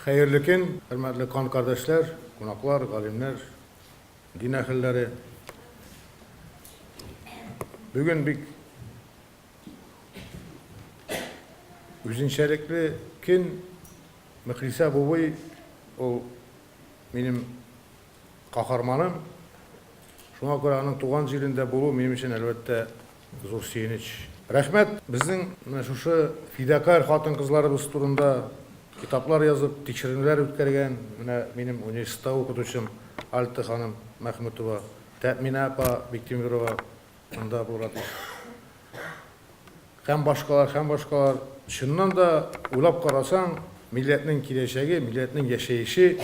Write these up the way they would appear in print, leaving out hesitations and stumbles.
Hayırlı gün, hürmetli kan kardeşler, konaklar, galimler, din ehilleri. Bugün bir üzünçelikli gün, Mıhlisa Bubuy, o benim kahramanım. Şuna göre onun tuğan yılında bulu benim için elbette zor sevinç. Rahmet, bizim şu fidakar hatun kızlarımız turunda kitaplar yazıp, tekshirinler ötkərgən, benim üniversitede okuduşum Altı Hanım Mahmutova, Təmine Apa Bektemirova, onda burada. Hem başkalar, şundan da uylap qarasan, milletinin kileşegi, milletinin yaşayışı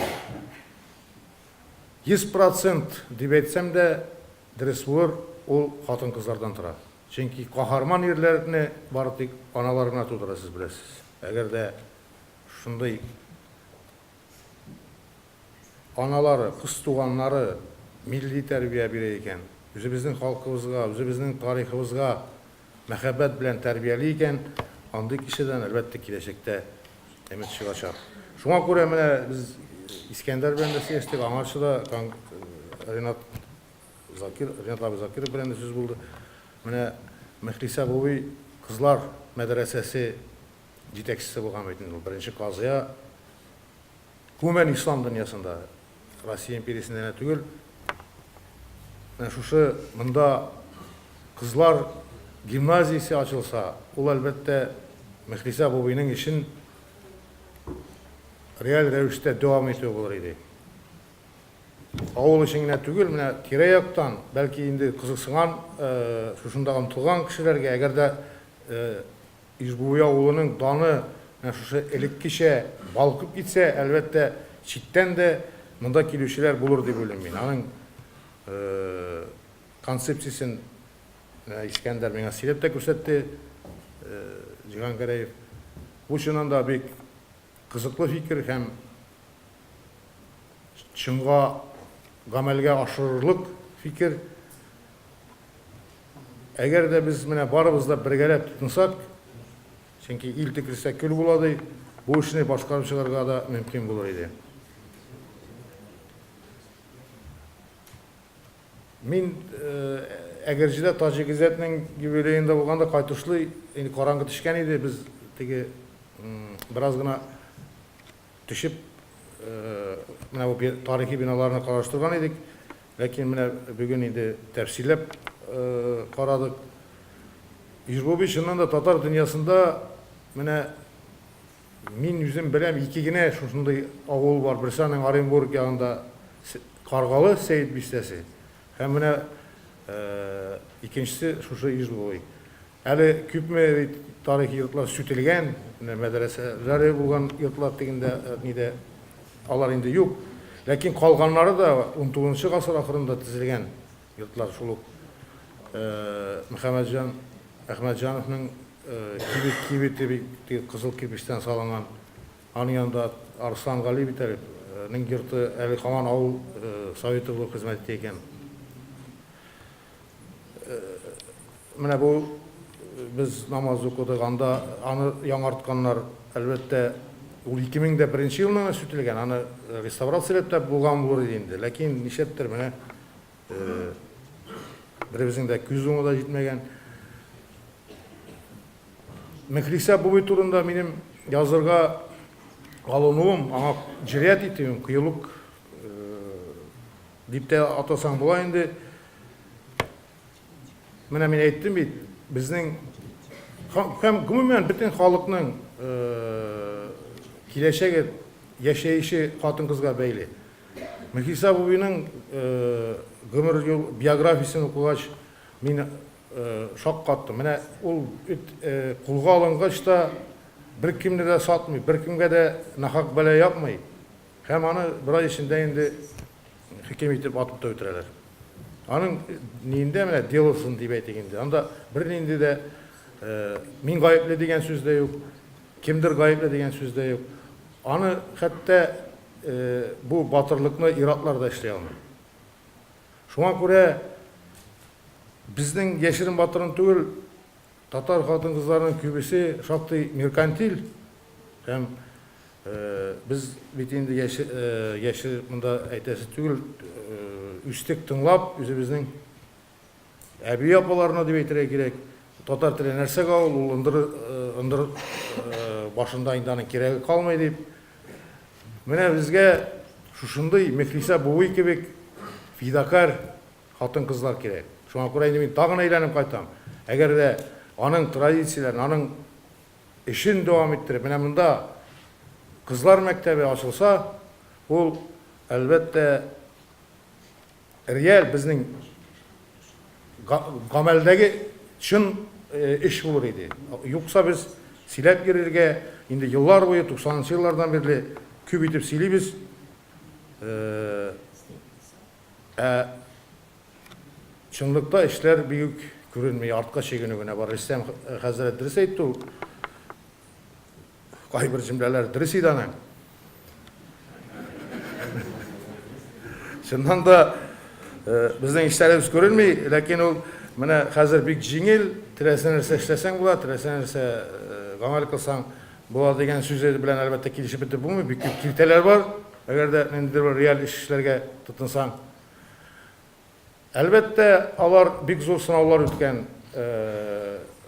100% deyip etsem de dürüst olur, o hatun kızlardan tırar. Çünkü kahraman yerlerini barıtık analarına tutara siz bilesiz. Eğer de şunday anaları, kız tuğanları milli terbiye bireyken, özümüzün halkımızga, özümüzün tarihimizga mehabbet bilen terbiyeliyken, andı kişiden elbette gelecekte emin çıkacak. Şuna göre biz İskender Brendesi estik, amaçlı da Renat abi Zakir bilen de söz buldu. Mıhlisa Bubuy Kızlar Medresesi yetekçisi bulgan beytin. Birinci kazıya Kumen İslam dünyasında Rusya imperiyasında tügül. Şuşu mında kızlar gimnaziyası açılsa, o elbette Mıhlisa Bubuy'nun işin real revişte devam ediyor olur idi. Ağıl işine tügül, tireyaktan belki indi kızıksınan, şuşunda amtılgan kişilerge, eğer de İzbuya oğlunun danı şu elik kişi balkıp gitse elbette çitten de mında kilişiler bulur diye bölünmeyin. Onun konsepsisini İskender bana silip de gösterdi Cihan Karayev. Bu şundan da bir kızıklı fikir hem çınğa gamelge aşırılık fikir. Eğer de biz barımızda birgelep tutunsak, çünkü ilti kirse kül buladı, bu işini başkarışılarga da mümkün bulur idi. Min egercide Tacikizetinin gübeleyinde bulganda kaytışlı karangı düşken idi. Biz biraz gına düşüp bu tarihi binalarını karıştırgan idik. Lakin bugün indi tefsirlep karadık. İzbubi şundan da Tatar dünyasında min yüzün bilem iki güne şunda ağol var. Birisi'nin Arenburg yanında Kargalı Seyit Bistesi. Hem ikincisi şu İzbubi. Eli küpme tarihi yurtlar sütülgen, medreseleri bulgan yurtlar deginde alar indi yok. Lakin kalganları da 19. asır ahırında tizilgen yurtlar şuluk. Ahmetcanov'un kibiti kızıl kirpişten salıngan anın yanında Arslan Gali biterinin yurtu Eli Kaman Ağul Sovetoglu hizmet etken. Bu biz namaz okudığanda anı yanartkanlar elbette 2001 yılına sütülgen, anı restavrasiyelette bulgan bulur edildi. Lakin nişettir birimizin de küzüğüne da gitmegen. Mıhlisa Bubuy turunda benim yazırga alınığım, ama ciriyat ettiğim, kıyılık dipte atasan bulayındı. Men ettim bizning hem gümümen bütün halkının kileşege yaşayışı hatun kızga beyli. Mıhlisa Bubuy'un gümür yol biyografisini okugaç men şok kattım. Ol kulga alıngaç da bir kimni de satmay, bir kimge de nahak bela yapmay. Hem anı biraz içinde indi hüküm etip atıp da ötüreler. Anın neyinde dealırsın deyip ettiğinde. Anda bir neyinde de min gayiple degen söz de yok. Kimdir gayiple degen söz de yok. Anı hatta bu batırlıkını iratlarda işleyelim. Şuna göre bizden Yeşirin Batır'ın tügül Tatar hatun kızlarının kübisi şaktı merkantil hem Biz bit indi yaşı mında aytası tügül üstek tınlap özümüzün әби апаларына деп әйтергә кирәк. Татар теле нәрсәгә ул ындыр башында инданың кирәге калмый дип. Менә безгә шушындый Мехлиса буй кебек фидакар хатын-кызлар кирәк. Шуңа күрә инде мин тагын әйләнеп кайтам. Әгәр дә аның традицияләрен, аның эшен дәвам иттереп, менә монда кызлар мәктәбе ачылса, ул әлбәттә реаль безнең гамәлдәге чын эш булыр иде. Юкса без сөйләп йөрергә инде еллар буе 90-нчы еллардан бирле күп итеп сөйлибез. Чынлыкта эшләр бик күренмәй, артка чигенү генә бар. Рөстәм хәзрәт дөрес әйтте ул. Кайбер җөмләләр дөрес иде аның. Шуннан да безнең эшләребез күренмәй, ләкин ул менә хәзер бик җиңел, теләсә нәрсә эшләсәң була, теләсә нәрсә гамәл кылсаң була дигән сүз белән әлбәттә килешеп бетеп булмый, бик күп килтәләр бар. Әгәр дә ниндидер бер реаль эшләргә тотынсаң. Әлбәттә алар бик зур сынаулар үткән.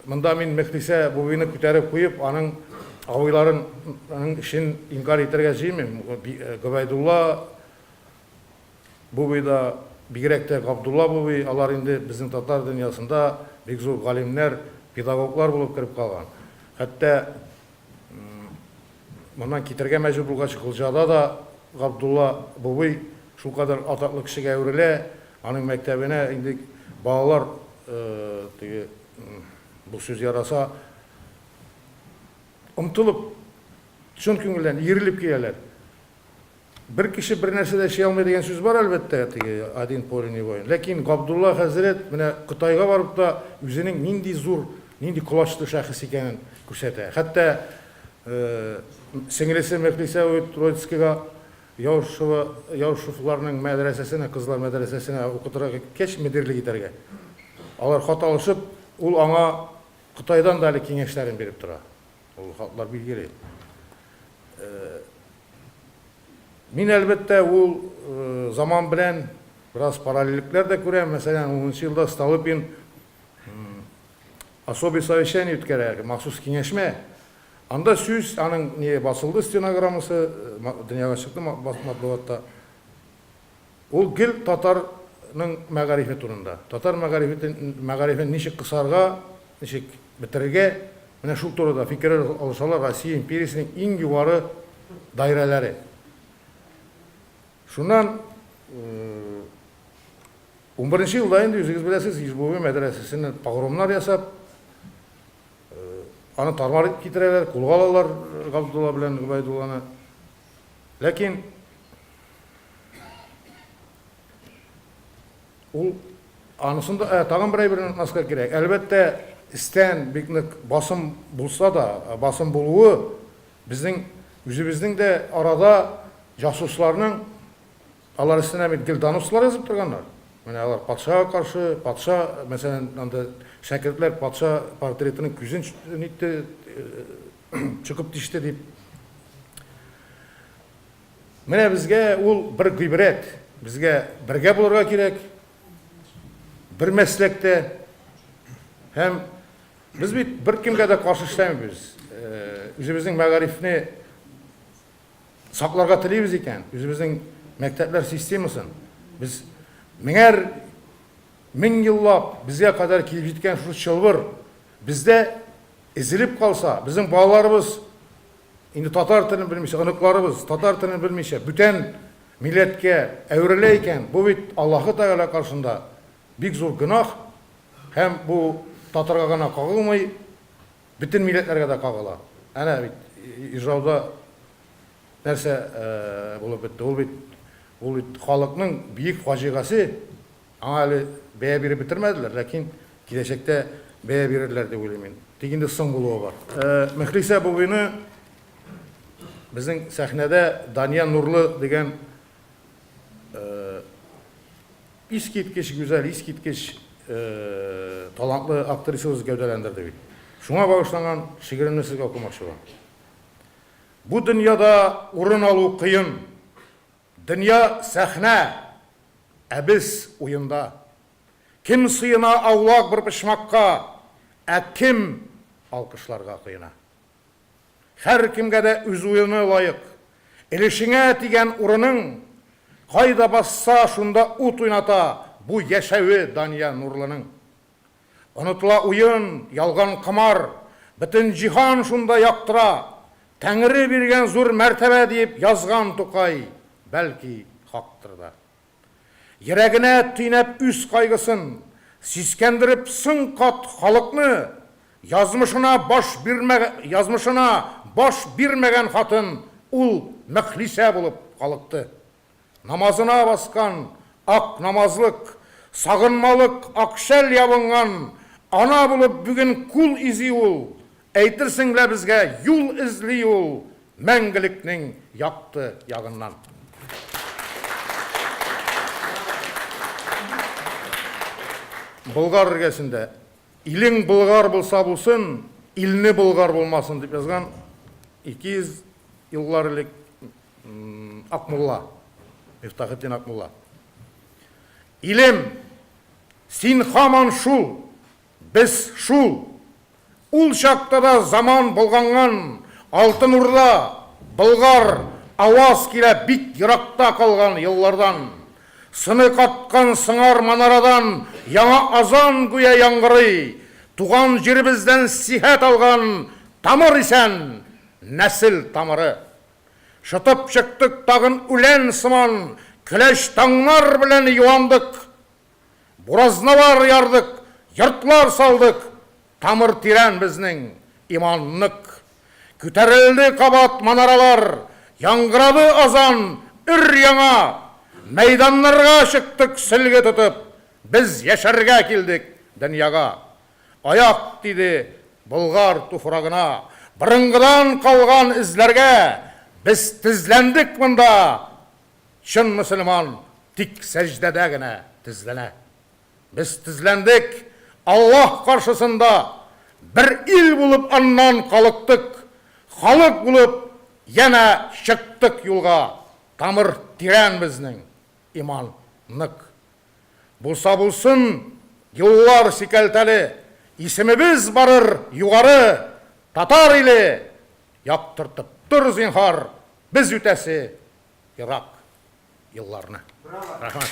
Монда мин Мехлиса буйны күтәреп куеп, аның авылларын эшен инкар итәргә җыймыйм. Гобайдулла буйда бигрәк тә Габдулла буй, алар инде безнең татар дөньясында бик зур галимнәр, педагоглар булып кирип калган. Хәтта моннан китәргә мәҗбүр булгач, Кылҗада да Габдулла буй шулкадәр атаклы кешегә әверелә. Аның мәктәбенә инде балалар бу сүз яраса омтылып, чын күңелдән ирелеп киләләр. Бер кеше бер нәрсә дә эшли алмый дигән сүз бар әлбәттә, один поле не воин. Ләкин Габдулла хәзрәт менә Кытайга барып та үзенең нинди зур, нинди кулачлы шәхес икәнен күрсәтә. Хәтта сеңлесе Мехлиса Троицкига Яушевларның мәдрәсәсенә, кызлар мәдрәсәсенә укытырга кеш мөдирлек итәргә. Алар хат алышып, ул аңа Кытайдан да әле киңәшләрен биреп тора. Ул хатлар билгеле. Мин әлбәттә ул заман белән бераз параллельлекләр дә күрәм. Мәсәлән, 10-нчы елда Столыпин особый совещание үткәрә, махсус киңәшмә. Анда сүз, аның басылды стенограммасы, дөньяга чыкты матбугатта. Ул гел татарның мәгарифе турында. Татар мәгарифен ничек кысарга, ничек бетерергә, менә шул турыда фикер алышалар. Россия империясының иң югары даирәләре. Шуннан 11-нчы елда инде үзегез беләсез, Ижбуй мәдрәсәсенә погромнар ясап, аны тармар китерәләр, кулга алалар Габдулла белән Гобайдулланы. Ләкин ул анысында тагын бер наскар кирәк. Әлбәттә, истән бик нык басым булса да, басым булуы безнең үзебезнең дә арада жасусларның алар өстенә бит гелдануслар язып торганнар. Менә алар патшага каршы, патша, мәсәлән, анда шәкертләр патша портретының күзен нитте, чыгып тиште дип. Менә безгә ул бер гыйбрәт, безгә бергә булырга кирәк, бер мәслектә, һәм без бит бер кемгә дә каршы эшләмибез. Үзебезнең мәгарифне сакларга телибез икән, үзебезнең мәктәпләр системасын. Без мең еллап безгә кадәр килеп җиткән шул чылбыр бездә изелеп калса, безнең балаларыбыз инде татар телен белмичә, оныкларыбыз татар телен белмичә, бүтән милләткә әверелә икән, бу бит Аллаһы Тәгалә каршында бик зур гөнаһ, һәм бу татарга гына кагылмый, бүтән милләтләргә дә кагыла. Әнә бит Ижауда нәрсә булып бетте, ул бит халыкның бик фаҗигасы, аңа әле бәя биреп бетермәделәр, ләкин киләчәктә бәя бирерләр дип уйлыйм. Тик инде соң булуы бар. Мехлиса буйны безнең сәхнәдә Дания Нурлы дигән искиткеч гүзәл, искиткеч талантлы актрисабыз гәүдәләндерде бит. Шуңа багышланган шигыремне сезгә укымакчы булам. Bu dünyada urun alу kıyın. Dünya sahne, biz oyunda. Kim sıyına avlak bir pişmakka, kim alkışlarga kıyına. Her kimge de üz oyunu layık. Elişine tigen urunun, kayda bassa şunda ut oynata, bu yaşavi Danya Nurlu'nun. Unutula oyun, yalgan kımar, bütün cihan şunda yaktıra, Tengri birgen zor mertebe deyip yazgan Tokay, belki haktır da. Yüreğine tüynep üst kaygısın, siskendirip sın kat halıkны, yazmışına baş birmegen hatın, ul mühlise bulup kalıktı. Namazına baskan, ak namazlık, sağınmalık, akşel yabıngan, ana bulup bugün kul izi ul, eytirsinle bizge yul izli ul, мәңгіліктің yaktı yağından. Bulgar іргесінде, илің Bulgar болса болсын, илні Bulgar болмасын деп жазған 200 yıllar ilk Akmulla, Miftahettin Akmulla. İlim, sin haman şul, biz şul, ул şakta da zaman bulgangan, Altın Urda, Bulgar, avaz kile bit yırakta kalgan yıllardan, sını katkan sыңар manaradan, яңа azan güye yangırı, tuğan jiribizden sihet algan, tamır isen, nesil tamırı. Şıtıp çıktık tağın ülen sıman, kileş tağlar bilen yuandık, buraznalar yardık, yırtlar saldık, tamır tiren bizning imanlık. Küterildi kabat manaralar, yangıradı azan, яңа, meydanlarga çıktık silge tutup, biz yaşarga kildik dünyaga. Ayak dedi Bulgar tufragına, bırıngıdan kalgan izlerge, biz tizlendik bunda, çın Müslüman tik secdedegine tizlene. Biz tizlendik, Allah karşısında bir il bulup andan kalıktık, halık bulup yine çıktık yolga, tamır tiren bizning imanlık. Bulsa bulsun yıllar sikelteli, isimimiz barır yugarı, Tatar ile yaptırtıp dur zinhar biz ütesi Irak yıllarına. Rahmet.